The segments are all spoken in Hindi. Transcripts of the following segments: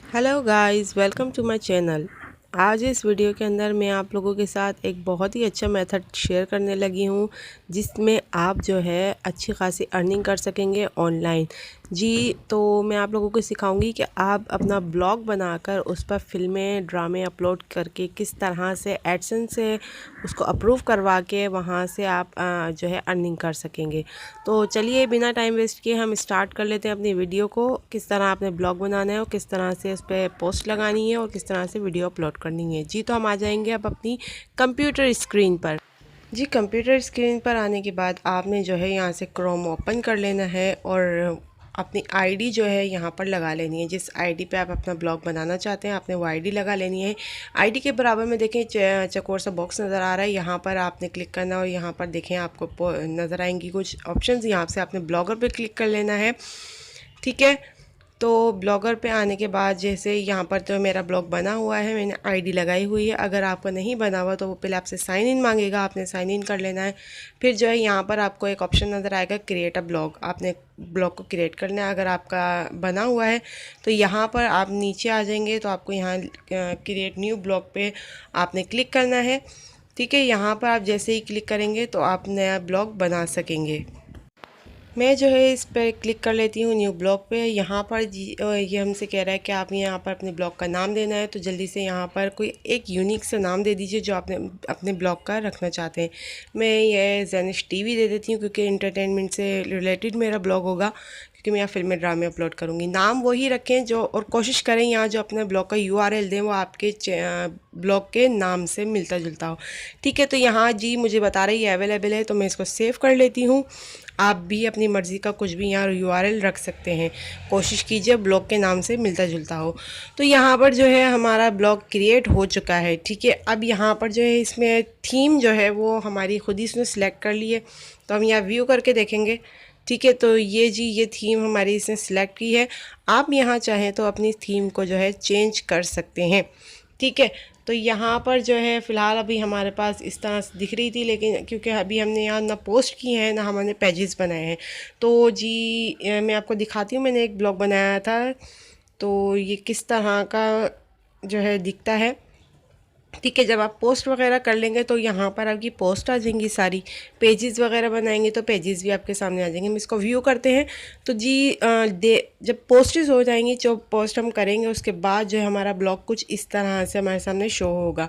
Hello guys, welcome to my channel. आज इस वीडियो के अंदर मैं आप लोगों के साथ एक बहुत ही अच्छा मेथड शेयर करने लगी हूँ जिसमें आप जो है अच्छी खासी अर्निंग कर सकेंगे ऑनलाइन। जी, तो मैं आप लोगों को सिखाऊंगी कि आप अपना ब्लॉग बनाकर उस पर फिल्में ड्रामे अपलोड करके किस तरह से एडसेंस से उसको अप्रूव करवा के वहाँ से आप जो है अर्निंग कर सकेंगे। तो चलिए बिना टाइम वेस्ट किए हम स्टार्ट कर लेते हैं अपनी वीडियो को। किस तरह आपने ब्लॉग बनाना है और किस तरह से उस पर पोस्ट लगानी है और किस तरह से वीडियो अपलोड करनी है। जी, तो हम आ जाएंगे अब अपनी कंप्यूटर स्क्रीन पर। जी, कंप्यूटर स्क्रीन पर आने के बाद आपने जो है यहाँ से क्रोम ओपन कर लेना है और अपनी आईडी जो है यहाँ पर लगा लेनी है। जिस आईडी पे आप अपना ब्लॉग बनाना चाहते हैं आपने वो आईडी लगा लेनी है। आईडी के बराबर में देखें चकोर सा बॉक्स नज़र आ रहा है, यहाँ पर आपने क्लिक करना है और यहाँ पर देखें आपको नज़र आएंगी कुछ ऑप्शंस। यहाँ से आपने ब्लॉगर पे क्लिक कर लेना है। ठीक है, तो ब्लॉगर पे आने के बाद जैसे यहाँ पर तो मेरा ब्लॉग बना हुआ है, मैंने आईडी लगाई हुई है। अगर आपका नहीं बना हुआ तो वो पहले आपसे साइन इन मांगेगा, आपने साइन इन कर लेना है। फिर जो है यहाँ पर आपको एक ऑप्शन नज़र आएगा क्रिएट अ ब्लॉग, आपने ब्लॉग को क्रिएट करना है। अगर आपका बना हुआ है तो यहाँ पर आप नीचे आ जाएंगे तो आपको यहाँ क्रिएट न्यू ब्लॉग पे आपने क्लिक करना है। ठीक है, यहाँ पर आप जैसे ही क्लिक करेंगे तो आप नया ब्लॉग बना सकेंगे। मैं जो है इस पर क्लिक कर लेती हूँ न्यू ब्लॉग पे। यहाँ पर ये हमसे कह रहा है कि आप यहाँ पर अपने ब्लॉग का नाम देना है, तो जल्दी से यहाँ पर कोई एक यूनिक सा नाम दे दीजिए जो आपने अपने ब्लॉग का रखना चाहते हैं। मैं ये जेनिश टीवी दे देती हूँ क्योंकि इंटरटेनमेंट से रिलेटेड मेरा ब्लॉग होगा, क्योंकि मैं यहाँ फिल्में ड्रामे अपलोड करूँगी। नाम वही रखें जो, और कोशिश करें यहाँ जो अपने ब्लॉग का URL दें वो आपके ब्लॉग के नाम से मिलता जुलता हो। ठीक है, तो यहाँ जी मुझे बता रही है अवेलेबल है, तो मैं इसको सेव कर लेती हूँ। आप भी अपनी मर्ज़ी का कुछ भी यहाँ URL रख सकते हैं, कोशिश कीजिए ब्लॉग के नाम से मिलता जुलता हो। तो यहाँ पर जो है हमारा ब्लॉग क्रिएट हो चुका है। ठीक है, अब यहाँ पर जो है इसमें थीम जो है वो हमारी खुद ही इसने सेलेक्ट कर ली है, तो हम यहाँ व्यू करके देखेंगे। ठीक है, तो ये जी ये थीम हमारी इसने सेलेक्ट की है। आप यहाँ चाहें तो अपनी थीम को जो है चेंज कर सकते हैं। ठीक है, तो यहाँ पर जो है फ़िलहाल अभी हमारे पास इस तरह से दिख रही थी, लेकिन क्योंकि अभी हमने यहाँ ना पोस्ट की है ना हमने पेजेस बनाए हैं, तो जी मैं आपको दिखाती हूँ। मैंने एक ब्लॉग बनाया था, तो ये किस तरह का जो है दिखता है। ठीक है, जब आप पोस्ट वगैरह कर लेंगे तो यहाँ पर आपकी पोस्ट आ जाएंगी सारी। पेजेस वगैरह बनाएंगे तो पेजेस भी आपके सामने आ जाएंगे। हम इसको व्यू करते हैं तो जी जब पोस्टेज हो जाएंगी, जो पोस्ट हम करेंगे उसके बाद जो है हमारा ब्लॉग कुछ इस तरह से हमारे सामने शो होगा।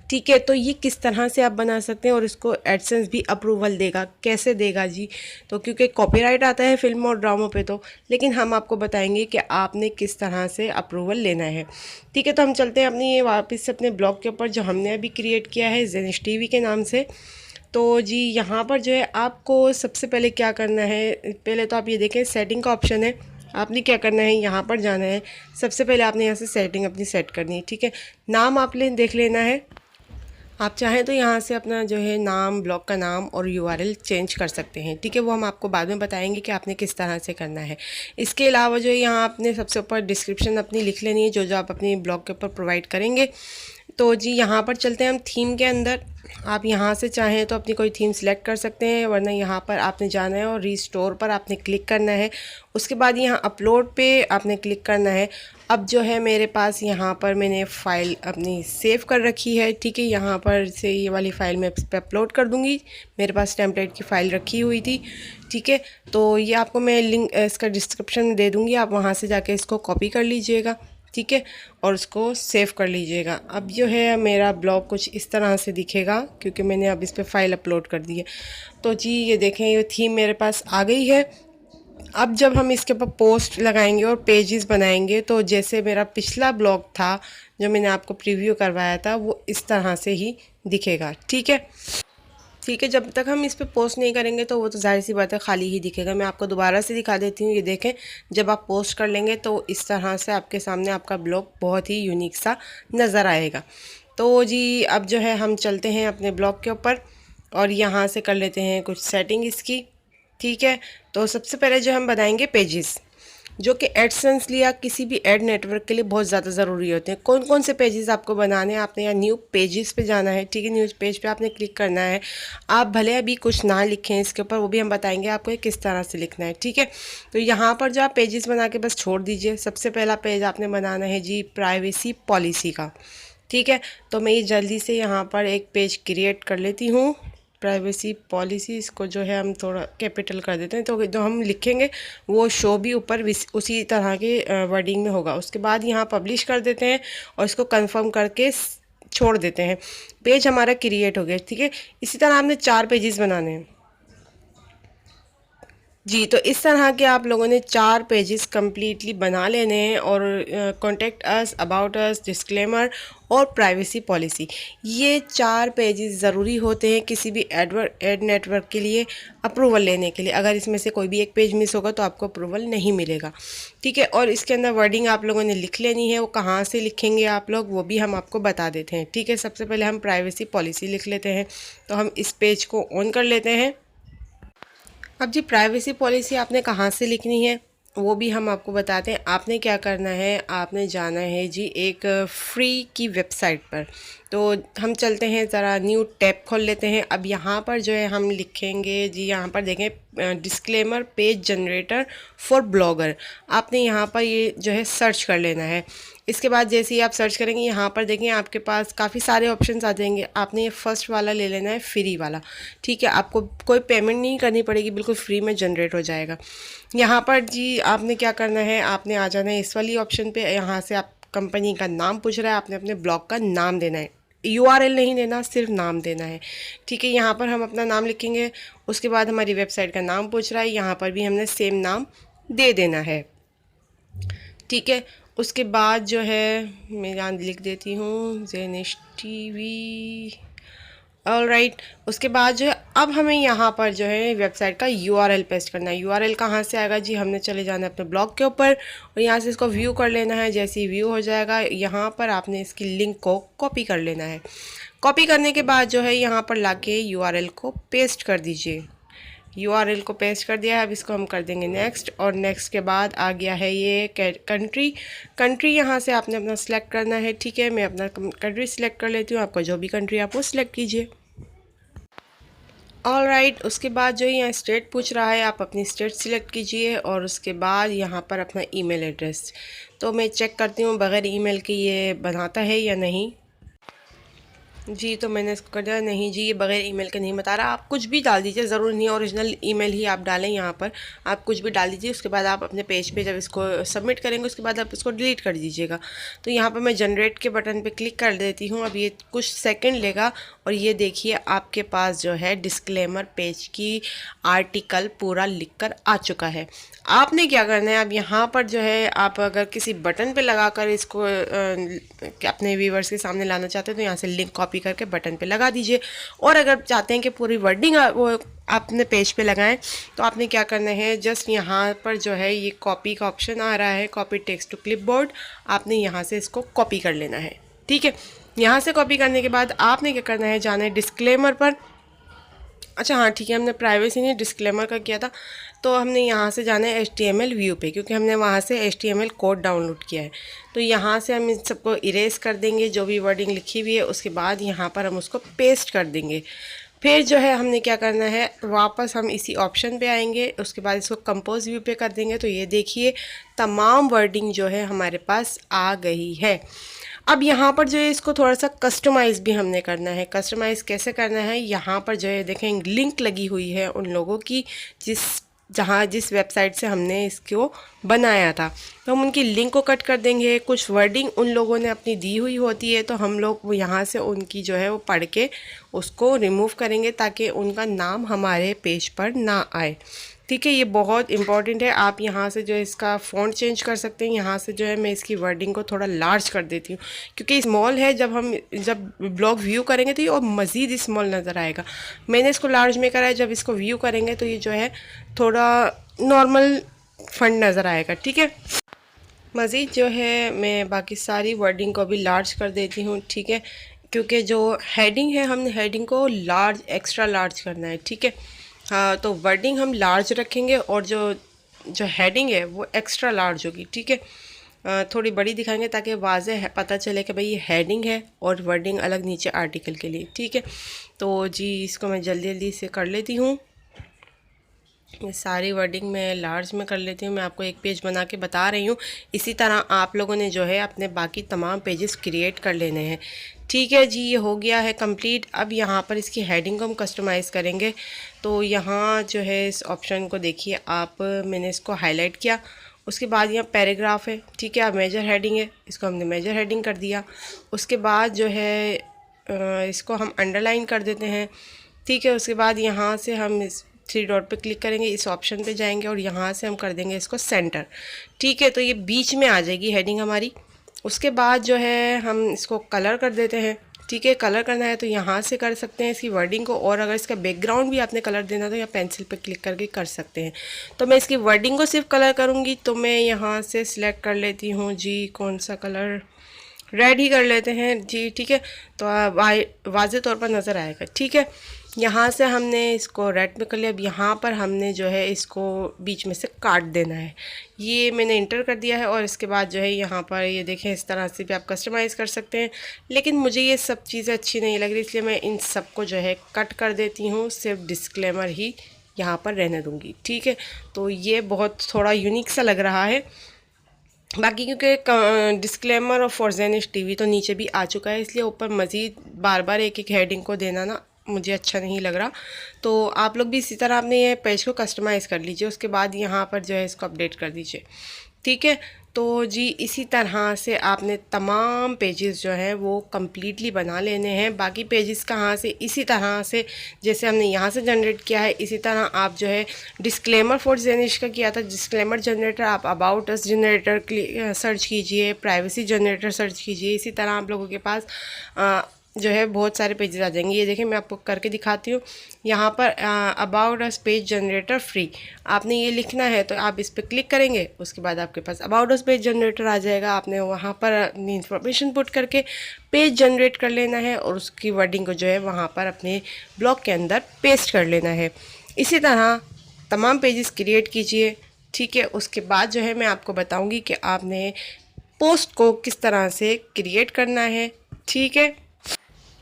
ठीक है, तो ये किस तरह से आप बना सकते हैं और इसको एडसेंस भी अप्रूवल देगा। कैसे देगा जी? तो क्योंकि कॉपीराइट आता है फिल्म और ड्रामों पे, तो लेकिन हम आपको बताएंगे कि आपने किस तरह से अप्रूवल लेना है। ठीक है, तो हम चलते हैं अपनी ये वापस से अपने ब्लॉग के ऊपर जो हमने अभी क्रिएट किया है जेनिश टीवी के नाम से। तो जी यहाँ पर जो है आपको सबसे पहले क्या करना है, पहले तो आप ये देखें सेटिंग का ऑप्शन है। आपने क्या करना है, यहाँ पर जाना है। सबसे पहले आपने यहाँ से सेटिंग अपनी सेट करनी है। ठीक है, नाम आपने देख लेना है। आप चाहें तो यहाँ से अपना जो है नाम, ब्लॉग का नाम और URL चेंज कर सकते हैं। ठीक है, वो हम आपको बाद में बताएंगे कि आपने किस तरह से करना है। इसके अलावा जो है यहाँ आपने सबसे ऊपर डिस्क्रिप्शन अपनी लिख लेनी है, जो जो आप अपनी ब्लॉग के ऊपर प्रोवाइड करेंगे। तो जी यहाँ पर चलते हैं हम थीम के अंदर। आप यहाँ से चाहें तो अपनी कोई थीम सेलेक्ट कर सकते हैं, वरना यहाँ पर आपने जाना है और रीस्टोर पर आपने क्लिक करना है। उसके बाद यहाँ अपलोड पे आपने क्लिक करना है। अब जो है मेरे पास यहाँ पर मैंने फ़ाइल अपनी सेव कर रखी है। ठीक है, यहाँ पर से ये वाली फ़ाइल मैं इस पर अपलोड कर दूँगी। मेरे पास टेम्पलेट की फ़ाइल रखी हुई थी। ठीक है, तो ये आपको मैं लिंक इसका डिस्क्रिप्शन में दे दूँगी, आप वहाँ से जाके इसको कॉपी कर लीजिएगा। ठीक है, और उसको सेव कर लीजिएगा। अब जो है मेरा ब्लॉग कुछ इस तरह से दिखेगा क्योंकि मैंने अब इस पर फ़ाइल अपलोड कर दी है। तो जी ये देखें, ये थीम मेरे पास आ गई है। अब जब हम इसके ऊपर पोस्ट लगाएंगे और पेजेस बनाएंगे तो जैसे मेरा पिछला ब्लॉग था जो मैंने आपको प्रीव्यू करवाया था वो इस तरह से ही दिखेगा। ठीक है, ठीक है, जब तक हम इस पे पोस्ट नहीं करेंगे तो वो तो जाहिर सी बात है खाली ही दिखेगा। मैं आपको दोबारा से दिखा देती हूँ। ये देखें, जब आप पोस्ट कर लेंगे तो इस तरह से आपके सामने आपका ब्लॉग बहुत ही यूनिक सा नज़र आएगा। तो जी अब जो है हम चलते हैं अपने ब्लॉग के ऊपर और यहाँ से कर लेते हैं कुछ सेटिंग इसकी। ठीक है, तो सबसे पहले जो हम बनाएंगे पेजेस। जो कि एडसेंस या किसी भी एड नेटवर्क के लिए बहुत ज़्यादा ज़रूरी होते हैं। कौन कौन से पेजेस आपको बनाने हैं, आपने यहाँ न्यू पेजेस पे जाना है, ठीक है। न्यूज़ पेज पे आपने क्लिक करना है। आप भले अभी कुछ ना लिखें इसके ऊपर, वो भी हम बताएंगे आपको किस तरह से लिखना है, ठीक है। तो यहाँ पर जो आप पेजेस बना के बस छोड़ दीजिए। सबसे पहला पेज आपने बनाना है जी प्राइवेसी पॉलिसी का, ठीक है। तो मैं ये जल्दी से यहाँ पर एक पेज क्रिएट कर लेती हूँ। प्राइवेसी पॉलिसी, इसको जो है हम थोड़ा कैपिटल कर देते हैं, तो जो हम लिखेंगे वो शो भी ऊपर उसी तरह के वर्डिंग में होगा। उसके बाद यहाँ पब्लिश कर देते हैं और इसको कंफर्म करके छोड़ देते हैं। पेज हमारा क्रिएट हो गया, ठीक है। इसी तरह हमने 4 पेजेस बनाने हैं जी। तो इस तरह के आप लोगों ने 4 पेजेस कम्प्लीटली बना लेने हैं। और contact us, about us, disclaimer और प्राइवेसी पॉलिसी, ये 4 पेजेस ज़रूरी होते हैं किसी भी एड नेटवर्क के लिए अप्रूवल लेने के लिए। अगर इसमें से कोई भी एक पेज मिस होगा तो आपको अप्रूवल नहीं मिलेगा, ठीक है। और इसके अंदर वर्डिंग आप लोगों ने लिख लेनी है। वो कहाँ से लिखेंगे आप लोग, वो भी हम आपको बता देते हैं, ठीक है। सबसे पहले हम प्राइवेसी पॉलिसी लिख लेते हैं। तो हम इस पेज को ऑन कर लेते हैं। अब जी प्राइवेसी पॉलिसी आपने कहाँ से लिखनी है वो भी हम आपको बताते हैं। आपने क्या करना है, आपने जाना है जी एक फ्री की वेबसाइट पर। तो हम चलते हैं, ज़रा न्यू टैब खोल लेते हैं। अब यहाँ पर जो है हम लिखेंगे जी, यहाँ पर देखें disclaimer page generator for blogger. आपने यहाँ पर ये जो है सर्च कर लेना है। इसके बाद जैसे ही आप सर्च करेंगे यहाँ पर देखें आपके पास काफ़ी सारे ऑप्शंस आ जाएंगे। आपने ये फर्स्ट वाला ले लेना है, फ्री वाला, ठीक है। आपको कोई पेमेंट नहीं करनी पड़ेगी, बिल्कुल फ्री में जनरेट हो जाएगा। यहाँ पर जी आपने क्या करना है, आपने आ जाना है इस वाली ऑप्शन पे। यहाँ से आप कंपनी का नाम पूछ रहा है, आपने अपने ब्लॉग का नाम देना है। URL नहीं देना, सिर्फ नाम देना है, ठीक है। यहाँ पर हम अपना नाम लिखेंगे। उसके बाद हमारी वेबसाइट का नाम पूछ रहा है, यहाँ पर भी हमने सेम नाम दे देना है, ठीक है। उसके बाद जो है मैं यहाँ लिख देती हूँ जेनिश TV, ऑल राइट। उसके बाद जो है अब हमें यहाँ पर जो है वेबसाइट का URL पेस्ट करना है। URL कहाँ से आएगा जी, हमने चले जाना है अपने ब्लॉग के ऊपर और यहाँ से इसको व्यू कर लेना है। जैसे ही व्यू हो जाएगा यहाँ पर आपने इसकी लिंक को कॉपी कर लेना है। कॉपी करने के बाद जो है यहाँ पर लाके URL को पेस्ट कर दीजिए। URL को पेस्ट कर दिया है। अब इसको हम कर देंगे नेक्स्ट, और नेक्स्ट के बाद आ गया है ये कंट्री यहाँ से आपने अपना सिलेक्ट करना है, ठीक है। मैं अपना कंट्री सिलेक्ट कर लेती हूँ, आपका जो भी कंट्री आप वो सिलेक्ट कीजिए। All right. उसके बाद जो यहाँ स्टेट पूछ रहा है, आप अपनी स्टेट सिलेक्ट कीजिए और उसके बाद यहाँ पर अपना ईमेल एड्रेस। तो मैं चेक करती हूँ बग़ैर ईमेल के ये बनाता है या नहीं जी। तो मैंने इसको कर दिया, नहीं जी ये बगैर ईमेल के नहीं बता रहा। आप कुछ भी डाल दीजिए, ज़रूर नहीं ओरिजिनल ईमेल ही आप डालें। यहाँ पर आप कुछ भी डाल दीजिए। उसके बाद आप अपने पेज पे जब इसको सबमिट करेंगे उसके बाद आप इसको डिलीट कर दीजिएगा। तो यहाँ पर मैं जनरेट के बटन पे क्लिक कर देती हूँ। अब ये कुछ सेकंड लेगा और ये देखिए आपके पास जो है डिस्क्लेमर पेज की आर्टिकल पूरा लिख कर आ चुका है। आपने क्या करना है, अब यहाँ पर जो है आप अगर किसी बटन पे लगाकर इसको अपने व्यूवर्स के सामने लाना चाहते हैं तो यहाँ से लिंक कॉपी करके बटन पे लगा दीजिए। और अगर चाहते हैं कि पूरी वर्डिंग वो आपने पेज पे लगाएं तो आपने क्या करना है, जस्ट यहाँ पर जो है ये कॉपी का ऑप्शन आ रहा है, कॉपी टेक्स्ट टू क्लिपबोर्ड। आपने यहाँ से इसको कॉपी कर लेना है, ठीक है। यहाँ से कॉपी करने के बाद आपने क्या करना है, जाना है डिस्क्लेमर पर। अच्छा हाँ ठीक है, हमने प्राइवेसी नहीं डिस्क्लेमर का किया था। तो हमने यहाँ से जाना है HTML व्यू पे, क्योंकि हमने वहाँ से HTML कोड डाउनलोड किया है। तो यहाँ से हम इन सबको इरेज कर देंगे, जो भी वर्डिंग लिखी हुई है। उसके बाद यहाँ पर हम उसको पेस्ट कर देंगे। फिर जो है हमने क्या करना है, वापस हम इसी ऑप्शन पे आएंगे। उसके बाद इसको कंपोज व्यू पे कर देंगे। तो ये देखिए तमाम वर्डिंग जो है हमारे पास आ गई है। अब यहाँ पर जो है इसको थोड़ा सा कस्टमाइज़ भी हमने करना है। कस्टमाइज़ कैसे करना है, यहाँ पर जो है देखें लिंक लगी हुई है उन लोगों की जिस वेबसाइट से हमने इसको बनाया था। तो हम उनकी लिंक को कट कर देंगे। कुछ वर्डिंग उन लोगों ने अपनी दी हुई होती है, तो हम लोग वो यहाँ से उनकी जो है वो पढ़ के उसको रिमूव करेंगे ताकि उनका नाम हमारे पेज पर ना आए, ठीक है। ये बहुत इंपॉर्टेंट है। आप यहाँ से जो है इसका फ़ॉन्ट चेंज कर सकते हैं। यहाँ से जो है मैं इसकी वर्डिंग को थोड़ा लार्ज कर देती हूँ, क्योंकि स्मॉल है। जब ब्लॉग व्यू करेंगे तो ये और मज़ीद स्मॉल नज़र आएगा। मैंने इसको लार्ज में करा है। जब इसको व्यू करेंगे तो ये जो है थोड़ा नॉर्मल फंड नज़र आएगा, ठीक है। मज़ीद जो है मैं बाकी सारी वर्डिंग को भी लार्ज कर देती हूँ, ठीक है, क्योंकि जो हेडिंग है हमने हेडिंग को लार्ज एक्स्ट्रा लार्ज करना है, ठीक है। हाँ तो वर्डिंग हम लार्ज रखेंगे और जो जो हेडिंग है वो एक्स्ट्रा लार्ज होगी, ठीक है। थोड़ी बड़ी दिखाएंगे ताकि वाज़ेह पता चले कि भाई ये हेडिंग है और वर्डिंग अलग नीचे आर्टिकल के लिए, ठीक है। तो जी इसको मैं जल्दी जल्दी से कर लेती हूँ। ये सारी वर्डिंग मैं लार्ज में कर लेती हूँ। मैं आपको एक पेज बना के बता रही हूँ। इसी तरह आप लोगों ने जो है अपने बाकी तमाम पेजेस क्रिएट कर लेने हैं, ठीक है जी। ये हो गया है कंप्लीट। अब यहाँ पर इसकी हेडिंग को हम कस्टमाइज़ करेंगे। तो यहाँ जो है इस ऑप्शन को देखिए आप, मैंने इसको हाईलाइट किया। उसके बाद यहाँ पैराग्राफ है, ठीक है। अब मेजर हेडिंग है, इसको हमने मेजर हेडिंग कर दिया। उसके बाद जो है इसको हम अंडरलाइन कर देते हैं, ठीक है। उसके बाद यहाँ से हम इस 3 डॉट पे क्लिक करेंगे, इस ऑप्शन पे जाएंगे और यहाँ से हम कर देंगे इसको सेंटर, ठीक है। तो ये बीच में आ जाएगी हेडिंग हमारी। उसके बाद जो है हम इसको कलर कर देते हैं, ठीक है। कलर करना है तो यहाँ से कर सकते हैं इसकी वर्डिंग को, और अगर इसका बैकग्राउंड भी आपने कलर देना तो यहाँ पेंसिल पे क्लिक करके कर सकते हैं। तो मैं इसकी वर्डिंग को सिर्फ कलर करूँगी, तो मैं यहाँ से सिलेक्ट कर लेती हूँ जी कौन सा कलर, रेड ही कर लेते हैं जी, ठीक है। तो वाज़े तौर पर नज़र आएगा, ठीक है। यहाँ से हमने इसको रेड में कर लिया। अब यहाँ पर हमने जो है इसको बीच में से काट देना है। ये मैंने इंटर कर दिया है और इसके बाद जो है यहाँ पर ये देखें, इस तरह से भी आप कस्टमाइज़ कर सकते हैं। लेकिन मुझे ये सब चीज़ें अच्छी नहीं लग रही, इसलिए मैं इन सब को जो है कट कर देती हूँ। सिर्फ डिस्क्लेमर ही यहाँ पर रहने दूँगी, ठीक है। तो ये बहुत थोड़ा यूनिक सा लग रहा है। बाकी क्योंकि डिस्क्लेमर और फॉर ज़ेनिश टीवी तो नीचे भी आ चुका है, इसलिए ऊपर मज़ीद बार बार एक एक हेडिंग को देना ना मुझे अच्छा नहीं लग रहा। तो आप लोग भी इसी तरह अपने ये पेज को कस्टमाइज़ कर लीजिए। उसके बाद यहाँ पर जो है इसको अपडेट कर दीजिए, ठीक है। तो जी इसी तरह से आपने तमाम पेजेस जो हैं वो कम्प्लीटली बना लेने हैं। बाकी पेजेस कहाँ से, इसी तरह से जैसे हमने यहाँ से जनरेट किया है, इसी तरह आप जो है डिस्क्लेमर फॉर ज़ेनिश का किया था, डिस्क्लेमर जनरेटर आप अबाउट अस जनरेटर सर्च कीजिए, प्राइवेसी जनरेटर सर्च कीजिए। इसी तरह आप लोगों के पास जो है बहुत सारे पेजेस आ जाएंगे। ये देखें मैं आपको करके दिखाती हूँ। यहाँ पर about us page generator free आपने ये लिखना है, तो आप इस पर क्लिक करेंगे। उसके बाद आपके पास अबाउट अस पेज जनरेटर आ जाएगा। आपने वहाँ पर इंफॉर्मेशन पुट करके पेज जनरेट कर लेना है और उसकी वर्डिंग को जो है वहाँ पर अपने ब्लॉग के अंदर पेस्ट कर लेना है। इसी तरह तमाम पेजेस क्रिएट कीजिए, ठीक है। उसके बाद जो है मैं आपको बताऊँगी कि आपने पोस्ट को किस तरह से क्रिएट करना है, ठीक है।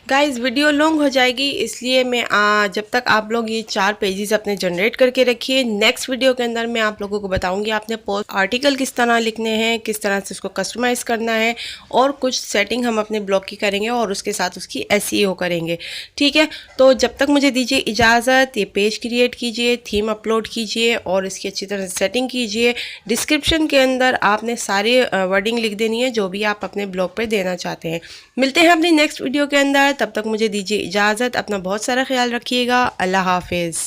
गाइस वीडियो लॉन्ग हो जाएगी, इसलिए मैं जब तक आप लोग ये 4 पेजेस अपने जनरेट करके रखिए। नेक्स्ट वीडियो के अंदर मैं आप लोगों को बताऊंगी आपने पोस्ट आर्टिकल किस तरह लिखने हैं, किस तरह से उसको कस्टमाइज़ करना है, और कुछ सेटिंग हम अपने ब्लॉग की करेंगे और उसके साथ उसकी SEO करेंगे, ठीक है। तो जब तक मुझे दीजिए इजाज़त, ये पेज क्रिएट कीजिए, थीम अपलोड कीजिए और इसकी अच्छी तरह से सेटिंग कीजिए। डिस्क्रिप्शन के अंदर आपने सारी वर्डिंग लिख देनी है जो भी आप अपने ब्लॉग पर देना चाहते हैं। मिलते हैं अपनी नेक्स्ट वीडियो के अंदर, तब तक मुझे दीजिए इजाज़त। अपना बहुत सारा ख्याल रखिएगा। अल्लाह हाफिज़।